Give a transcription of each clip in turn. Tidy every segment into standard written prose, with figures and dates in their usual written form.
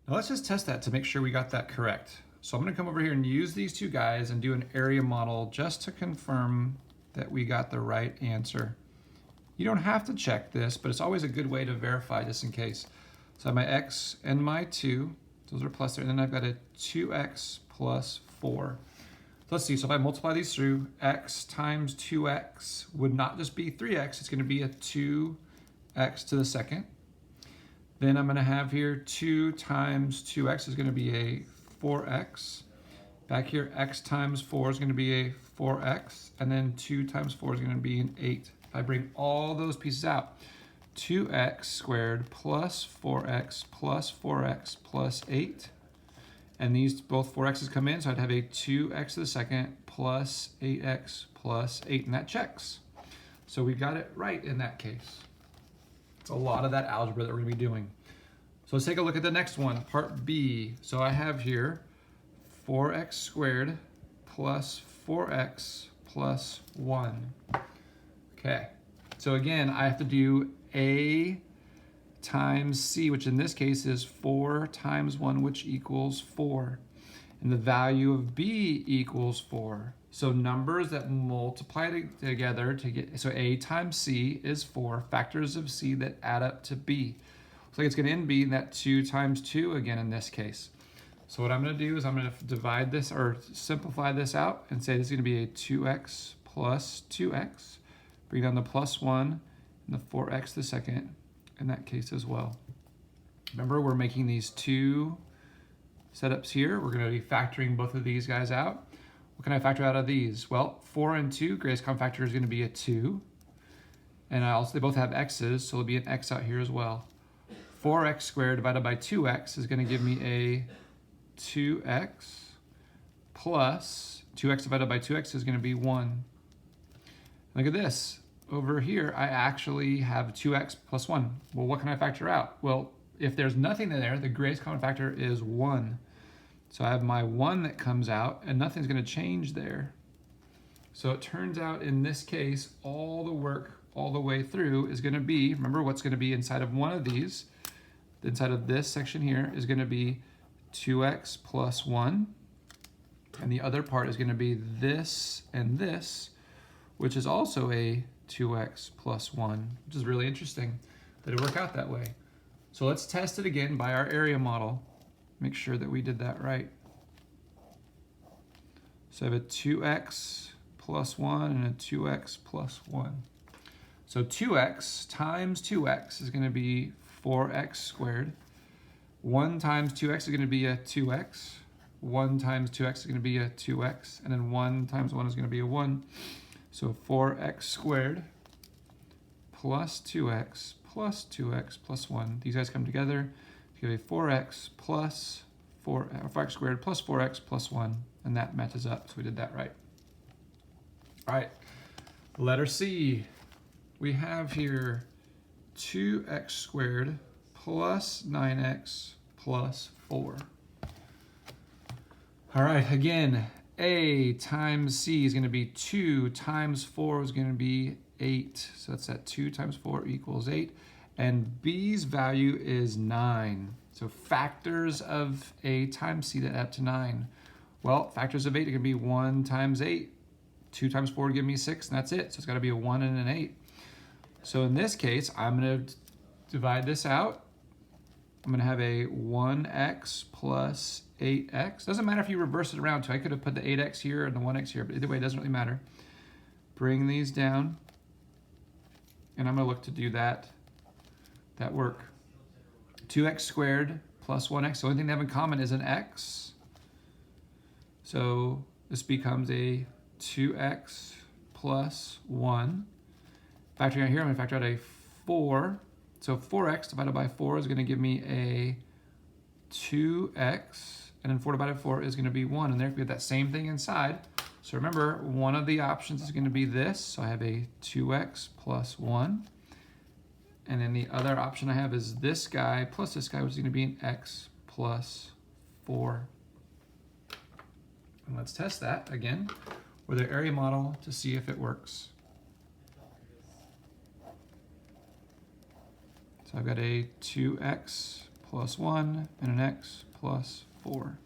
Now let's just test that to make sure we got that correct. So I'm going to come over here and use these two guys and do an area model just to confirm that we got the right answer. You don't have to check this, but it's always a good way to verify just in case. So I have my x and my 2, those are plus there, and then I've got a 2x plus 4. So let's see, so if I multiply these through, x times 2x would not just be 3x, it's going to be a 2x to the second. Then I'm going to have here 2 times 2x is going to be a 4x. Back here, x times 4 is going to be a 4x, and then 2 times 4 is going to be an 8. If I bring all those pieces out, 2x squared plus 4x plus 4x plus 8. And these both 4x's come in, so I'd have a 2x to the second plus 8x plus 8, and that checks. So we got it right in that case. It's a lot of that algebra that we're going to be doing. So let's take a look at the next one, part B. So I have here 4x squared plus 4x plus 1. Okay, so again, I have to do A times C, which in this case is 4 times 1, which equals 4. And the value of B equals 4. So numbers that multiply together to get, so A times C is 4, factors of C that add up to B. So it's going to end being that 2 times 2 again in this case. So what I'm going to do is I'm going to divide this or simplify this out and say this is going to be a 2x plus 2x. Bring down the plus 1 and the 4x to the second in that case as well. Remember, we're making these two setups here. We're going to be factoring both of these guys out. What can I factor out of these? Well, 4 and 2, greatest common factor is going to be a 2. And they both have x's, so there'll be an x out here as well. 4x squared divided by 2x is going to give me a 2x plus 2x divided by 2x is going to be 1. Look at this. Over here, I actually have 2x plus 1. Well, what can I factor out? Well, if there's nothing there, the greatest common factor is 1. So I have my 1 that comes out, and nothing's going to change there. So it turns out in this case, all the work all the way through is going to be, remember what's going to be inside of one of these, inside of this section here is going to be 2x plus 1. And the other part is going to be this and this, which is also a 2x plus 1, which is really interesting that it worked out that way. So let's test it again by our area model. Make sure that we did that right. So I have a 2x plus 1 and a 2x plus 1. So 2x times 2x is going to be 4x squared. 1 times 2x is going to be a 2x. 1 times 2x is going to be a 2x. And then 1 times 1 is going to be a 1. So 4x squared plus 2x plus 2x plus 1. These guys come together to give a 4x plus 4x squared plus 4x plus 1. And that matches up, so we did that right. All right, letter C. We have here 2x squared plus 9x plus 4. All right, again, A times C is going to be 2 times 4 is going to be 8. So that's that 2 times 4 equals 8. And B's value is 9. So factors of A times C that add up to 9. Well, factors of 8 are going to be 1 times 8. 2 times 4 would give me 6, and that's it. So it's got to be a 1 and an 8. So in this case, I'm going to divide this out. I'm going to have a 1x plus 8x. Doesn't matter if you reverse it around too. I could have put the 8x here and the 1x here, but either way, it doesn't really matter. Bring these down, and I'm going to look to do that work. 2x squared plus 1x. The only thing they have in common is an x. So this becomes a 2x plus 1. Factoring out here, I'm going to factor out a 4. So 4x divided by 4 is going to give me a 2x, and then 4 divided by 4 is going to be 1, and there we have that same thing inside. So remember, one of the options is going to be this, so I have a 2x plus 1, and then the other option I have is this guy plus this guy, which is going to be an x plus 4. And let's test that again with our area model to see if it works. So I've got a 2x plus 1 and an x plus 4.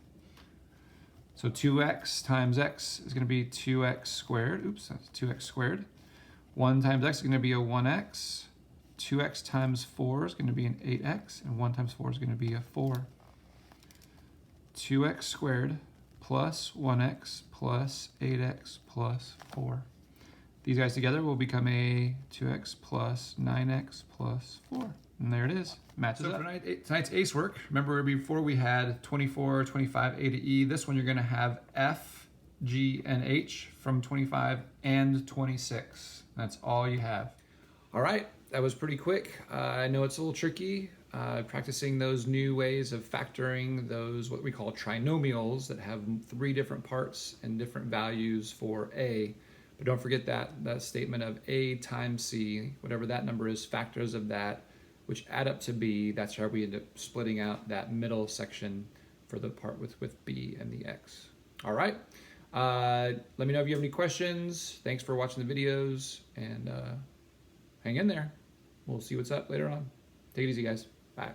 So 2x times x is going to be 2x squared. Oops, that's 2x squared. 1 times x is going to be a 1x. 2x times 4 is going to be an 8x. And 1 times 4 is going to be a 4. 2x squared plus 1x plus 8x plus 4. These guys together will become a 2x plus 9x plus 4. And there it is. Matches up. For tonight's ace work, remember before we had 24, 25, A to E. This one you're going to have F, G, and H from 25 and 26. That's all you have. All right, that was pretty quick. I know it's a little tricky. Practicing those new ways of factoring those what we call trinomials that have 3 different parts and different values for A. But don't forget that statement of A times C, whatever that number is, factors of that, which add up to B. That's how we end up splitting out that middle section for the part with B and the X. All right. Let me know if you have any questions. Thanks for watching the videos, and hang in there. We'll see what's up later on. Take it easy, guys. Bye.